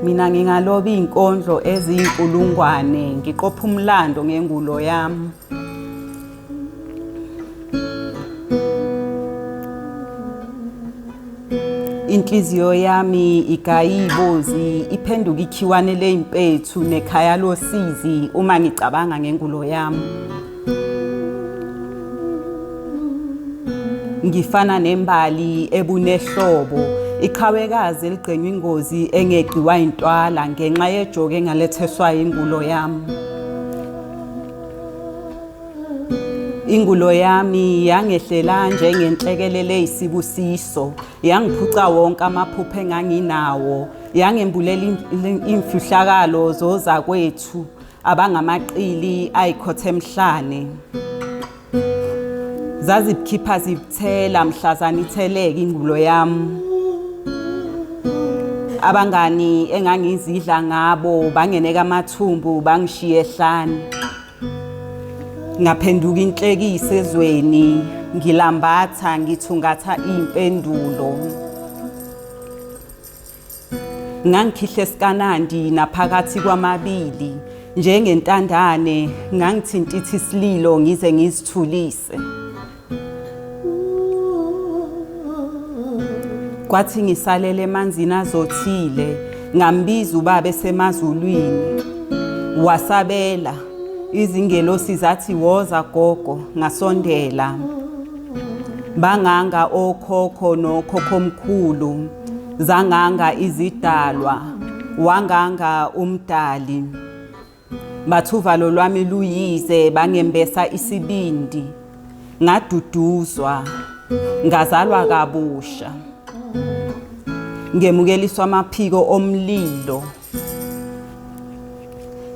Mina ngingaloba inkondlo ezinkulungwane ngiqopha umlando ngengulo yami. Inhliziyo yami igayibozi iphenduka ikhiwane leimpethu nekhaya losizi uma ngicabanga ngengulo yami. Ngifana nembali ebunehlobo iqhawekazi eligqenywa ingozi engeqiwa intwala ngenxa yejoke engaletheswa ingulo yami. Ingulo yami yangehlela njengenhlekelele eyisibusiso, yangiphuca wonke amaphupho enganginawo, yangembulela imfihlakalo zozakwethu abangamaqili ayikhothe emhlane. Zazibukhipha zibuthela mhlazana itheleka ingulo yami. Abangani engangizidla ngabo bangeneka amathumbu bangishiya ehlane. Ngaphenduka inhlekisa ezweni, ngilambatha ngithungatha impendulo. Ngangikhihle esikanandi naphakathi kwamabili, njengentandane ngangithintitha isililo ngize ngizithulise. Kwathi ngisalele emanzini azothile, ngambiza ubaba esemazulwini. Wasabela, izingelosi zathi woza gogo, ngasondela. Banganga okhokho nokhokho omkhulu, zanganga izidalwa, wanganga umdali. Bathuvalo lwami luyize bangembesa isibindi, ngaduduzwa, ngazalwa kabusha. Ngemukeliswa amaphiko omlilo.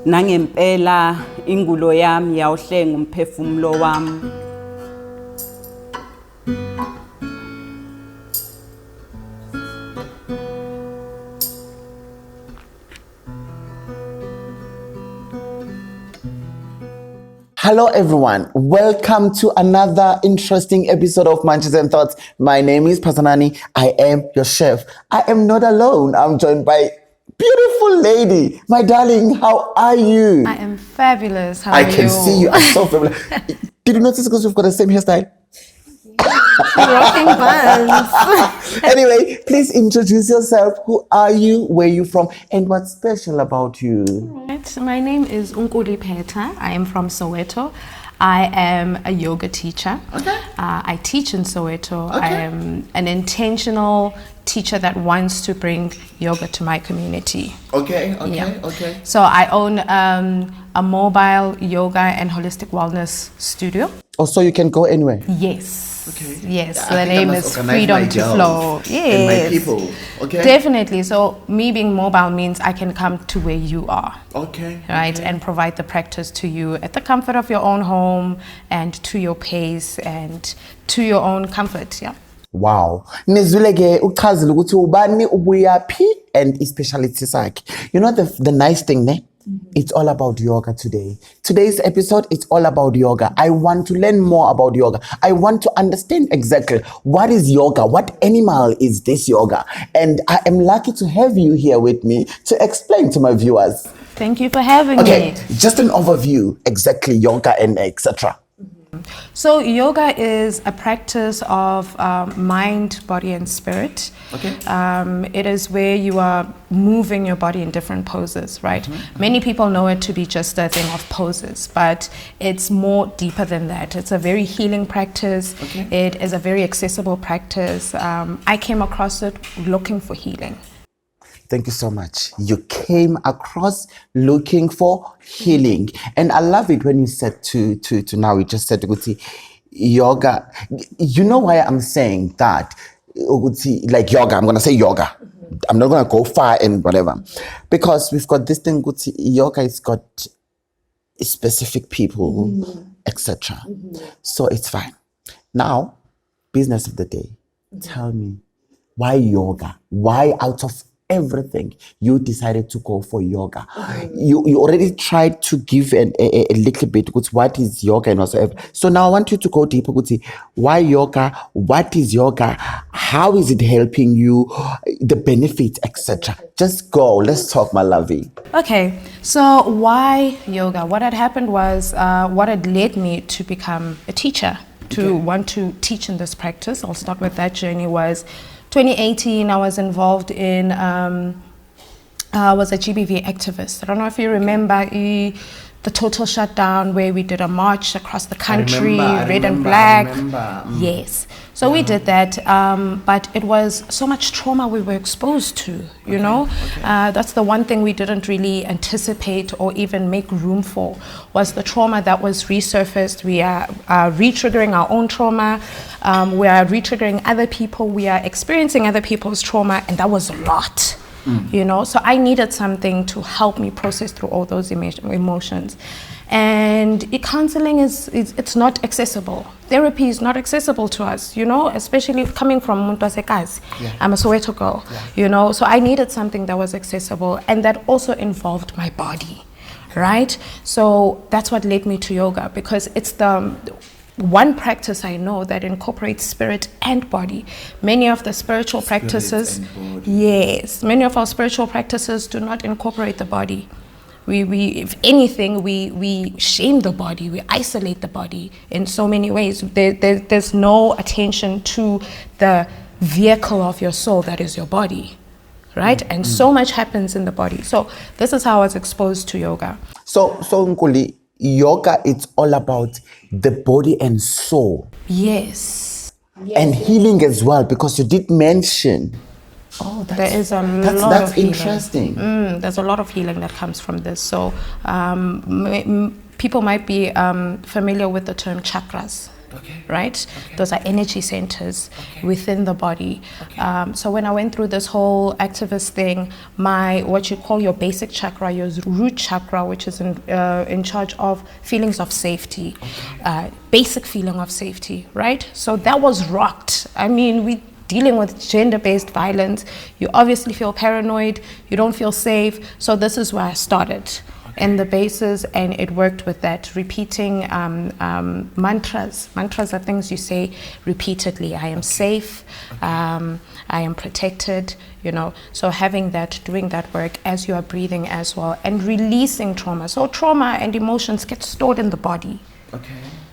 Nangempela ingulo yami yawuhlenga umphefumulo wami. Hello everyone, welcome to another interesting episode of Munches and Thoughts. My name is Phathanani, I am your chef. I am not alone, I'm joined by beautiful lady. My darling, how are you? I am fabulous, how are you? I can see you are so fabulous. Did you notice because we've got the same hairstyle? Rocking buns. Anyway, please introduce yourself. Who are you? Where are you from? And what's special about you? Right. My name is Unkuli Peta. I am from Soweto. I am a yoga teacher. Okay. I teach in Soweto. Okay. I am an intentional teacher that wants to bring yoga to my community. Okay. So I own a mobile yoga and holistic wellness studio. Oh, so you can go anywhere? Yes. Okay. Yes, the name is Freedom to Flow. Yes. And my people. Okay. Definitely. So me being mobile means I can come to where you are. Okay. Right. Okay. And provide the practice to you at the comfort of your own home and to your pace and to your own comfort. Yeah. Wow. Nizwile ke uchazile ukuthi ubani ubuyaphi and specialty sakhe. You know the nice thing ne? It's all about yoga today. Today's episode, it's all about yoga. I want to learn more about yoga. I want to understand exactly what is yoga, what animal is this yoga. And I am lucky to have you here with me to explain to my viewers. Thank you for having me. me. Just an overview, exactly yoga and etc. So yoga is a practice of mind, body and spirit. Okay. It is where you are moving your body in different poses, right? Mm-hmm. Many people know it to be just a thing of poses, but it's more deeper than that. It's a very healing practice. Okay. It is a very accessible practice. I came across it looking for healing. Thank you so much. You came across looking for healing. And I love it when you said to now, you just said yoga. You know why I'm saying that? Like yoga, I'm going to say yoga. I'm not going to go far and whatever. Because we've got this thing, yoga has got specific people, etc. So it's fine. Now, business of the day. Tell me, why yoga? Why out of everything, you decided to go for yoga. You already tried to give a little bit what is yoga and whatsoever. So now I want you to go deeper. Why yoga? What is yoga? How is it helping you? The benefits, etc. Just go. Let's talk, my lovey. Okay, so why yoga? What had happened was what had led me to become a teacher, to want to teach in this practice. I'll start with that journey. Was 2018, I was involved in, I was a GBV activist. I don't know if you remember the total shutdown where we did a march across the country, red and black. Yes. So we did that, but it was so much trauma we were exposed to, you know. That's the one thing we didn't really anticipate or even make room for, was the trauma that was resurfaced. We are re-triggering our own trauma. We are re-triggering other people. We are experiencing other people's trauma, and that was a lot. You know, so I needed something to help me process through all those emotions. And counseling it's not accessible. Therapy is not accessible to us, you know, especially coming from Muntwasekazi. I'm a Soweto girl, you know, so I needed something that was accessible and that also involved my body, right? So that's what led me to yoga, because it's the one practice I know that incorporates spirit and body. Many of the spiritual practices, yes, many of our spiritual practices do not incorporate the body. We if anything, we shame the body, we isolate the body in so many ways. There's no attention to the vehicle of your soul that is your body, right? And so much happens in the body. So this is how I was exposed to yoga. So Nkuli, yoga, it's all about the body and soul. Yes. And healing as well, because you did mention. Oh, there is a lot that's of healing. interesting. There's a lot of healing that comes from this. So people might be familiar with the term chakras. Right? Those are energy centers within the body. So when I went through this whole activist thing, what you call your basic chakra, your root chakra, which is in charge of feelings of safety, basic feeling of safety, right? So that was rocked. I mean, we dealing with gender-based violence. You obviously feel paranoid. You don't feel safe. So this is where I started. And the basis, and it worked with that, repeating mantras. Mantras are things you say repeatedly. I am safe, I am protected, you know. So having that, doing that work as you are breathing as well, and releasing trauma. So trauma and emotions get stored in the body.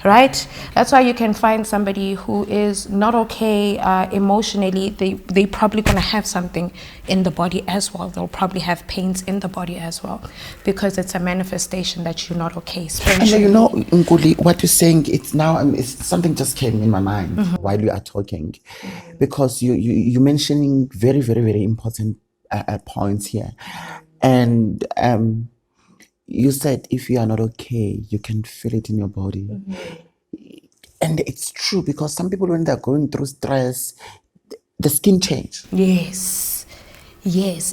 Right? That's why you can find somebody who is not okay emotionally. They probably going to have something in the body as well. They'll probably have pains in the body as well, because it's a manifestation that you're not okay spiritually. And you know, Nkuli, what you're saying, it's now, something just came in my mind while you are talking, because you're mentioning very, very, very important points here. And you said if you are not okay, you can feel it in your body. And it's true, because some people, when they're going through stress, the skin change. Yes,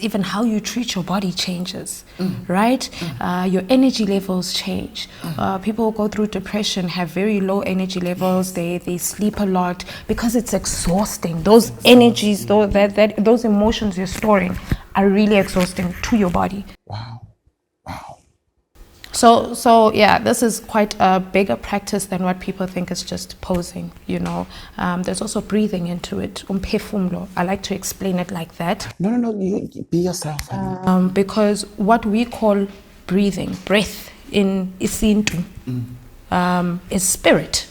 even how you treat your body changes, right? Your energy levels change. People who go through depression have very low energy levels. They sleep a lot because it's exhausting. Those energies, those emotions you're storing are really exhausting to your body. Wow. So yeah, this is quite a bigger practice than what people think is just posing, you know. There's also breathing into it. Umphefumlo. I like to explain it like that. No, you be yourself. Because what we call breathing, breath in isintu, is spirit.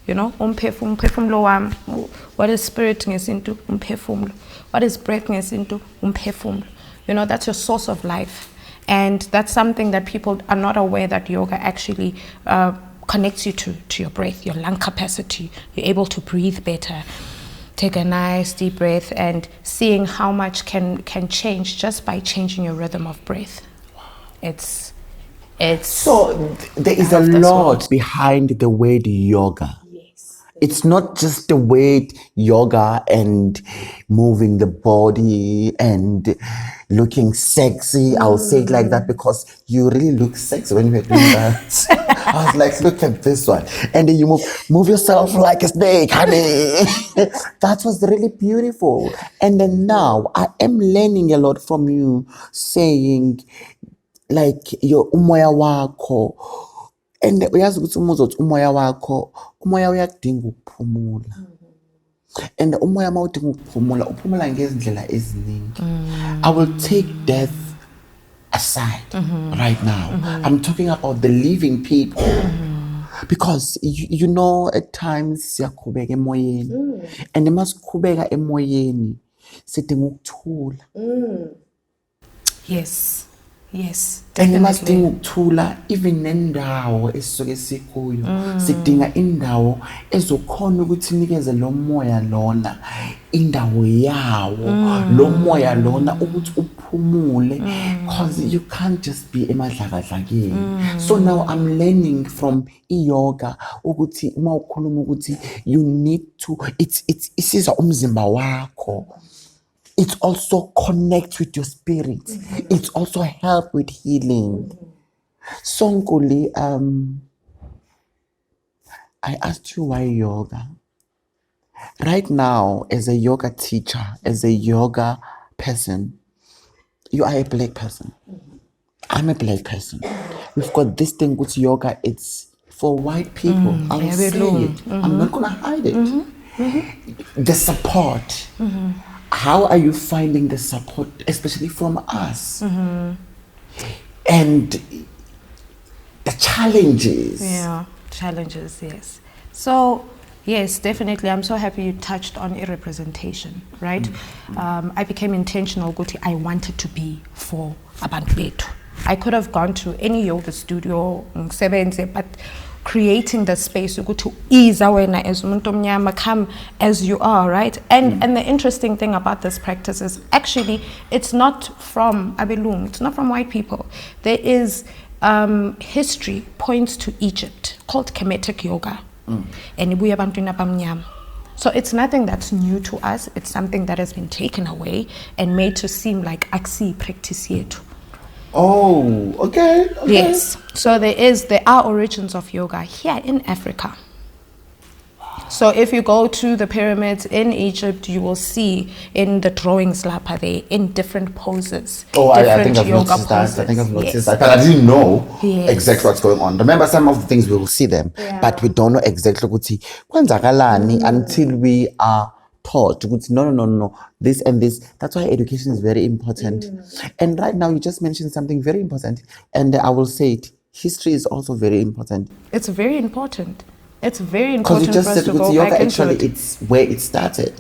You know, umphefumlo. What is spirit ngesintu? Umphefumlo. What is breath ngesintu? Umphefumlo. You know, that's your source of life. And that's something that people are not aware, that yoga actually connects you to your breath, your lung capacity. You're able to breathe better. Take a nice deep breath, and seeing how much can change just by changing your rhythm of breath. It's so there is a lot behind the word yoga. it's not just the weight yoga and moving the body and looking sexy. I'll say it like that because you really look sexy when you're doing that. I was like, look at this one. And then you move yourself like a snake, honey. That was really beautiful. And then now I am learning a lot from you saying like your umoya wako. And uyazi ukuthi uma uzothi umoya wakho, umoya uyakudinga ukuphumula. And umoya mawudinga ukuphumula, uphumula ngezindlela eziningi. I will take death aside right now. I'm talking about the living people. Because you know at times siyakhubeka emoyeni. And masikhubeka emoyeni sidinga ukuthula. Yes. Yes, and definitely. Sidinga ukuthula even nendawo esisuke sikuyo. Sidinga indawo ezokhona ukuthi nikeze lo moya lona indawo yawo. Lo moya lona ukuthi uphumule because you can't just be emadlakadlakeni. So now I'm learning from yoga ukuthi uma ukhuluma ukuthi you need to it's isiza umzimba wakho. It also connects with your spirit. It also helps with healing. So Nkuli, I asked you why yoga. Right now, as a yoga teacher, as a yoga person, you are a black person. I'm a black person. We've got this thing with yoga, it's for white people. I'll say it. I'm not going to hide it. The support. How are you finding the support, especially from us? And the challenges. Yeah, challenges, yes. So, yes, definitely. I'm so happy you touched on a representation, right? I became intentional. I wanted to be for abantu bethu. I could have gone to any yoga studio, but creating the space to ease awena as umuntu omnyama, come as you are, right? And the interesting thing about this practice is actually it's not from abelung, it's not from white people. There is history points to Egypt called Kemetic yoga. And ibuya ebantwini abamnyama. So it's nothing that's new to us. It's something that has been taken away and made to seem like aksi practice yethu. Oh, okay. Yes. So there are origins of yoga here in Africa. So if you go to the pyramids in Egypt, you will see in the drawings lapa there in different poses. Oh, I think I've noticed that. I think I've noticed that. But I didn't know exactly what's going on. Remember, some of the things we will see them, but we don't know exactly until we are taught. No, this and this. That's why education is very important. And right now, you just mentioned something very important. And I will say it. History is also very important. It's very important. It's very important because you just for us said to go yoga back actually into it. It's where it started.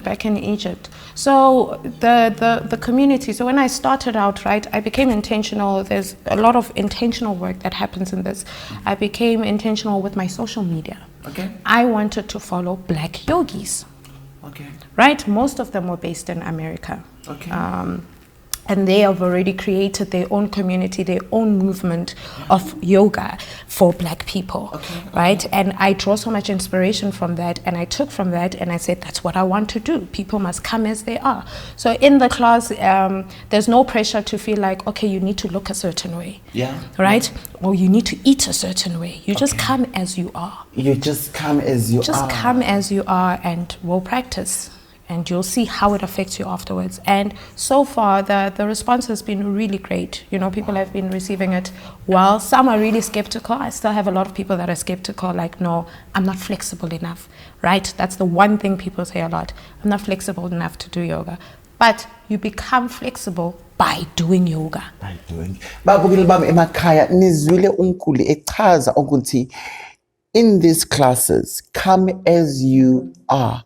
Back in Egypt. So the community, so when I started out, right, I became intentional. There's a lot of intentional work that happens in this. I became intentional with my social media. Okay. I wanted to follow black yogis. Okay. Right? Most of them were based in America. Okay. And they have already created their own community, their own movement of yoga for black people, right? And I draw so much inspiration from that, and I took from that, and I said, that's what I want to do. People must come as they are. So in the class, there's no pressure to feel like, okay, you need to look a certain way, right? Or you need to eat a certain way. You just come as you are. You just come as you are. Just come as you are, and we'll practice. And you'll see how it affects you afterwards. And so far, the response has been really great. You know, people have been receiving it well. Some are really skeptical. I still have a lot of people that are skeptical, like, no, I'm not flexible enough, right? That's the one thing people say a lot. I'm not flexible enough to do yoga. But you become flexible by doing yoga. By doing. Babukile bami emakhaya nizwile uNkuli echaza ukuthi in these classes, come as you are.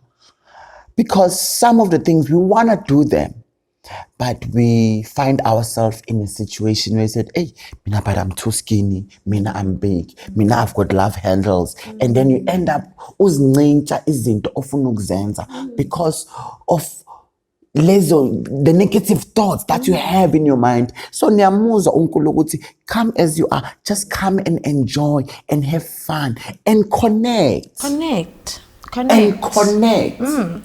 Because some of the things, we want to do them, but we find ourselves in a situation where we said, hey, mina, but I'm too skinny, mina, I'm big, mina, I've got love handles. And then you end up uzincentsha izinto ofuna ukuzenza because of the negative thoughts that you have in your mind. So niyamuzwa uNkulunkulu ukuthi come as you are, just come and enjoy and have fun and connect. Connect. And connect.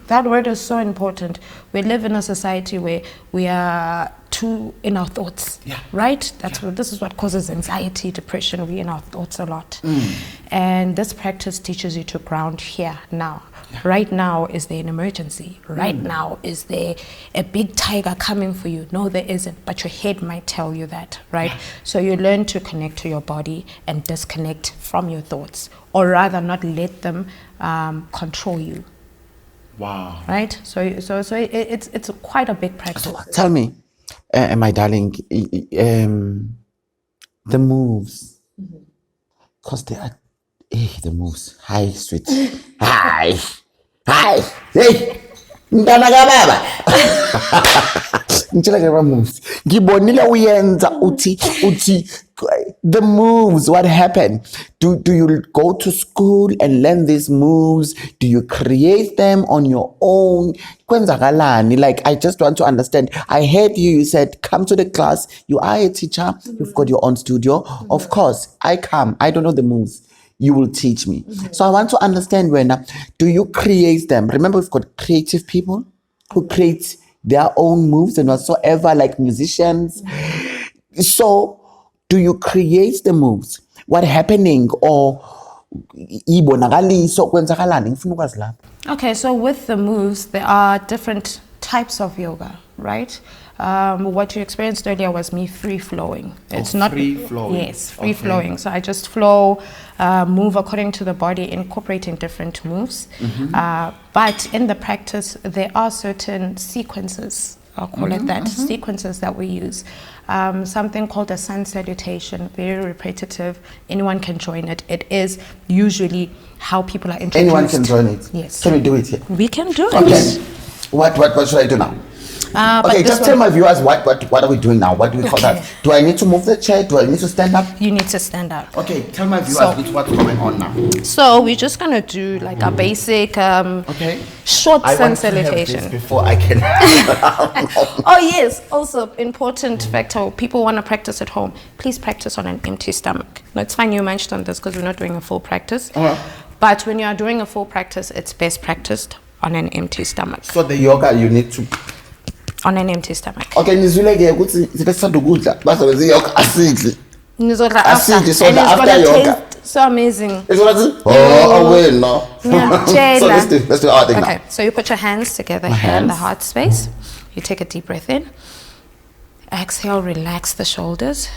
That word is so important. We live in a society where we are too in our thoughts, right? This is what causes anxiety, depression. We're in our thoughts a lot. And this practice teaches you to ground here, now. Right now, is there an emergency? Right now, is there a big tiger coming for you? No, there isn't, but your head might tell you that, right? So you learn to connect to your body and disconnect from your thoughts, or rather not let them control you. Wow. Right? So it's quite a big practice. So tell me, my darling, the moves, because they are, the moves. Hi, sweet. Hi. Hey. Mntana kababa. Ngitshela ke moves. Ngibonile uyenza uthi the moves. What happened? Do you go to school and learn these moves? Do you create them on your own? Kwenzakalani? Like, I just want to understand. I heard you said come to the class. You are a teacher. You've got your own studio. Of course, I come. I don't know the moves. You will teach me. So I want to understand, when do you create them? Remember, we've got creative people who create their own moves and whatsoever, like musicians. So do you create the moves? What happening? Or okay, so with the moves, there are different types of yoga, right? What you experienced earlier was me free flowing. It's not free flowing. Yes, free flowing. So I just flow, move according to the body, incorporating different moves. But in the practice, there are certain sequences. I'll call it that, sequences that we use. Something called a sun salutation, very repetitive. Anyone can join it. It is usually how people are introduced. Anyone can join it? Yes. Can we do it here? We can do it. Okay. What should I do now? Okay, just tell my viewers what are we doing now? What do we call that? Do I need to move the chair? Do I need to stand up? You need to stand up. Okay, tell my viewers what's going on now. So we're just gonna do like a basic short sun salutation. This before I can. Oh yes, also important factor. People want to practice at home. Please practice on an empty stomach. No, it's fine you mentioned on this because we're not doing a full practice. But when you are doing a full practice, it's best practiced on an empty stomach. So the yoga you need to on an empty stomach. Okay, nizuleke ukuthi sibesanda ukudla bazowenza yoga asidli. Nizodla after. Asidli so after yoga. So amazing. It's what no. So let's do our thing now. Okay, so you put your hands together here in the heart space. You take a deep breath in. Exhale, relax the shoulders.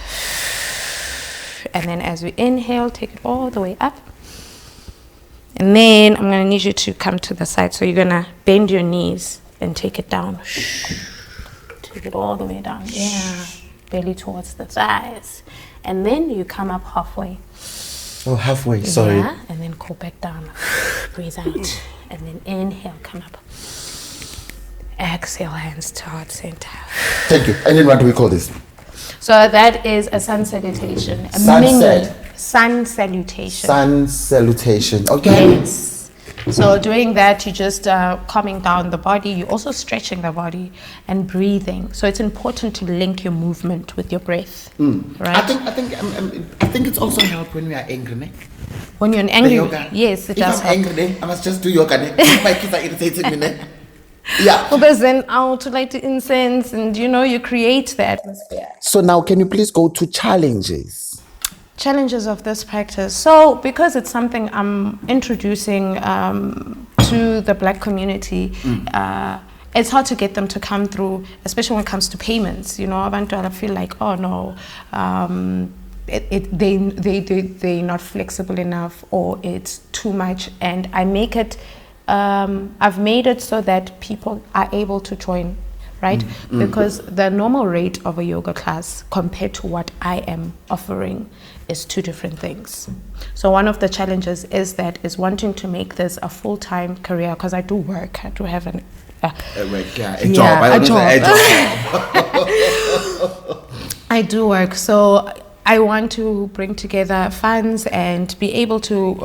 And then as we inhale, take it all the way up. And then I'm going to need you to come to the side. So you're going to bend your knees and take it down. Take it all the way down. Yeah. Belly towards the thighs. And then you come up halfway. Oh, halfway, sorry. Yeah, and then go back down. Breathe out. And then inhale, come up. Exhale, hands to heart center. Thank you. And then what do we call this? So that is a sun salutation. A mini sun salutation. Sun salutation. Okay. Yes. So doing that, you're just calming down the body. You're also stretching the body and breathing. So it's important to link your movement with your breath. Right? I think it's also help when we are angry. When you're angry, yes, it does. If I'm angry, I must just do yoga. My kids are irritating me. Yeah. Because then out to light the incense, and you create the atmosphere. So now, can you please go to challenges? Challenges of this practice. So because it's something I'm introducing to the Black community, it's hard to get them to come through, especially when it comes to payments. I feel like, oh no, they're not flexible enough, or it's too much. And I make it, I've made it so that people are able to join, right? Because the normal rate of a yoga class compared to what I am offering is two different things. So one of the challenges is wanting to make this a full-time career, because I do work. I do have a job. I do work. So I want to bring together funds and be able to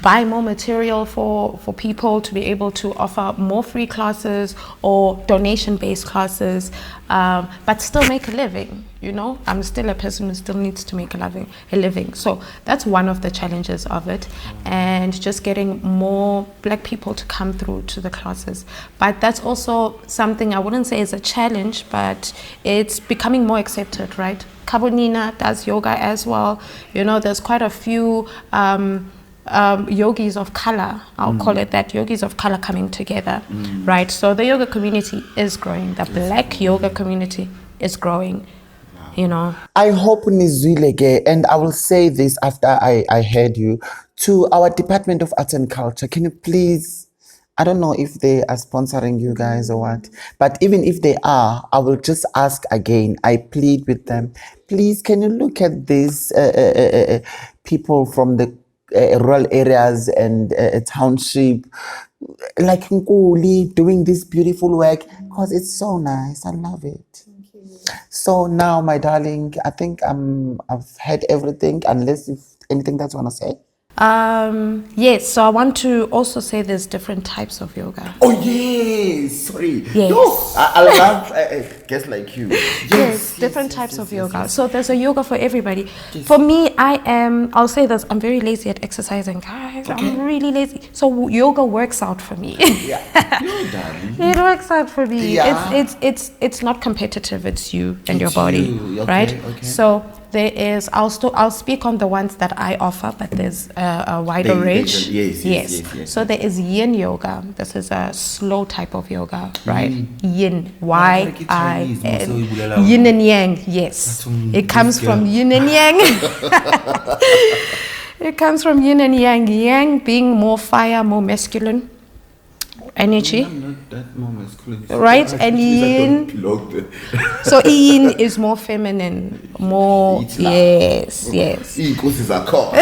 buy more material for people, to be able to offer more free classes or donation-based classes, but still make a living. You know, I'm still a person who still needs to make a living. So that's one of the challenges of it, and just getting more Black people to come through to the classes. But that's also something I wouldn't say is a challenge, but it's becoming more accepted, right? Kabonina does yoga as well. You know, there's quite a few yogis of color, I'll call it that, yogis of color coming together, right? So the yoga community is growing. The Black yoga community is growing. You know, I hope Nizwilege, and I will say this after I heard you, to our Department of Arts and Culture, can you please, I don't know if they are sponsoring you guys or what, but even if they are, I will just ask again, I plead with them, please can you look at these people from the rural areas and township, like Nkuli, doing this beautiful work, because it's so nice, I love it. So now, my darling, I think I've heard everything, unless if anything that you want to say. Yes, so I want to also say there's different types of yoga. Oh, yes. Sorry. Yes. No, I love guests like you. Yes, different types of yoga. So there's a yoga for everybody. For me, I'll say this, I'm very lazy at exercising, guys. Okay. I'm really lazy. So yoga works out for me. Yeah. No, darling. It works out for me. Yeah. It's not competitive, it's you and your It's body, you. Okay, right? okay. So there is, I'll speak on the ones that I offer, but there's a wider range. Yes. So there is yin yoga. This is a slow type of yoga, right? Yin, Y-I-N. Yin and yang, yes. It comes from yin and yang. It comes from yin and yang. Yang being more fire, more masculine energy. I'm not that more masculine. Right? And yin. So yin is more feminine, more, yes. Equals are called.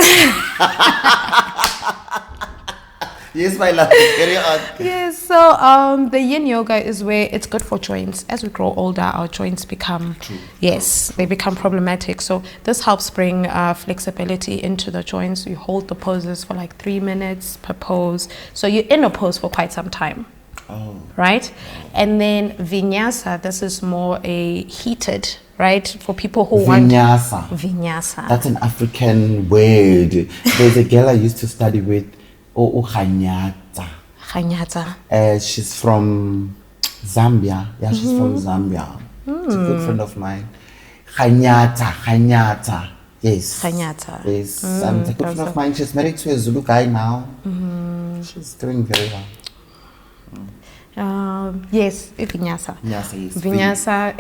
Yes, my love. Carry on. Yes, so the yin yoga is where it's good for joints. As we grow older, our joints become, they become problematic. So this helps bring flexibility into the joints. You hold the poses for like 3 minutes per pose. So you're in a pose for quite some time. Oh. Right? And then vinyasa, this is more a heated, right? For people who Vinyasa. want vinyasa. That's an African word. There's a girl I used to study with, Khanyata. She's from Zambia. Yeah, she's from Zambia. It's a good friend of mine. Khanyata. Yes. Khanyata. Yes. And a good friend of mine. She's married to a Zulu guy now. She's doing very well. Yes, vinyasa. Vinyasa, yes. Vinyasa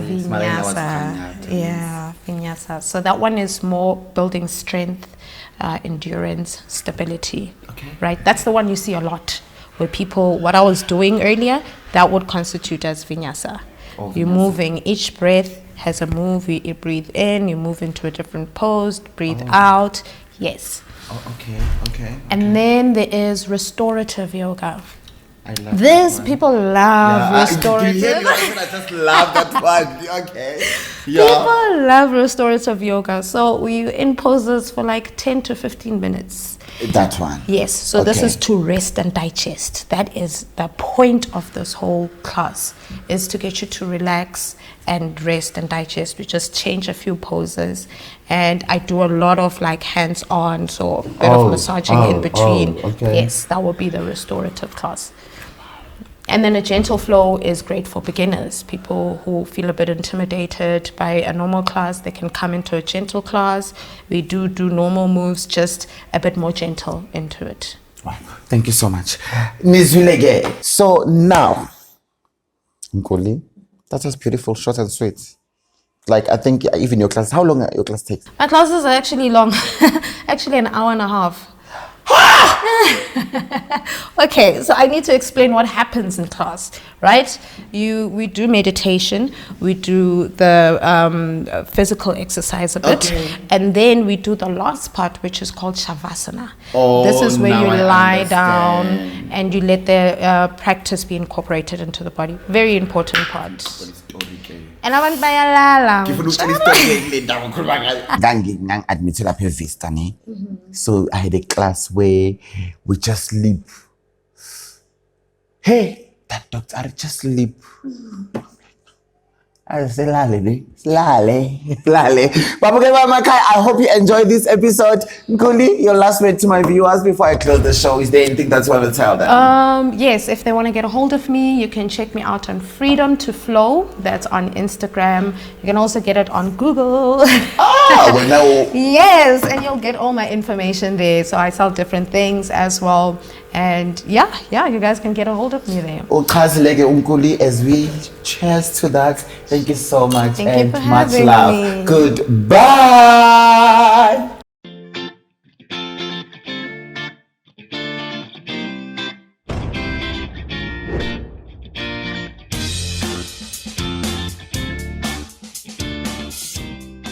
is Vinyasa. Yeah, vinyasa. So that one is more building strength, endurance, stability. Okay. Right? That's the one you see a lot. Where people, what I was doing earlier, that would constitute as vinyasa. Oh, you're moving, each breath has a move. You breathe in, you move into a different pose, breathe out. Yes. Oh, okay. And then there is restorative yoga. I love this people love restorative. I just love that one. Okay. Yeah. People love restorative yoga. So we in poses for like 10 to 15 minutes. That one. Yes. So this is to rest and digest. That is the point of this whole class, is to get you to relax and rest and digest. We just change a few poses, and I do a lot of like hands-on, so a bit of massaging in between. Yes, that will be the restorative class. And then a gentle flow is great for beginners. People who feel a bit intimidated by a normal class, they can come into a gentle class. We do normal moves, just a bit more gentle into it. Wow. Thank you so much. Ms. Wilege. So now, Nkoli, that was beautiful, short and sweet. Like, I think even your class, how long your class takes? My classes are actually long, actually an hour and a half. Okay, so I need to explain what happens in class, right? We do meditation, we do the physical exercise a bit, and then we do the last part, which is called shavasana. This is where you lie down and you let the practice be incorporated into the body. Very important part. And abantu bayalala. Ngang admitted up here Vista, ne? So I had a class where we just sleep. Hey, that doctor, I just sleep. I say lale. I hope you enjoyed this episode. Nkuli, your last word to my viewers before I close the show. Is there anything that's want to tell them? Yes, if they want to get a hold of me, you can check me out on Freedom to Flow. That's on Instagram. You can also get it on Google. Oh, well, no. Yes, and you'll get all my information there. So I sell different things as well. And yeah, you guys can get a hold of me there. As we cheers to that, thank you so much. Thank you and for much having love. me. Goodbye.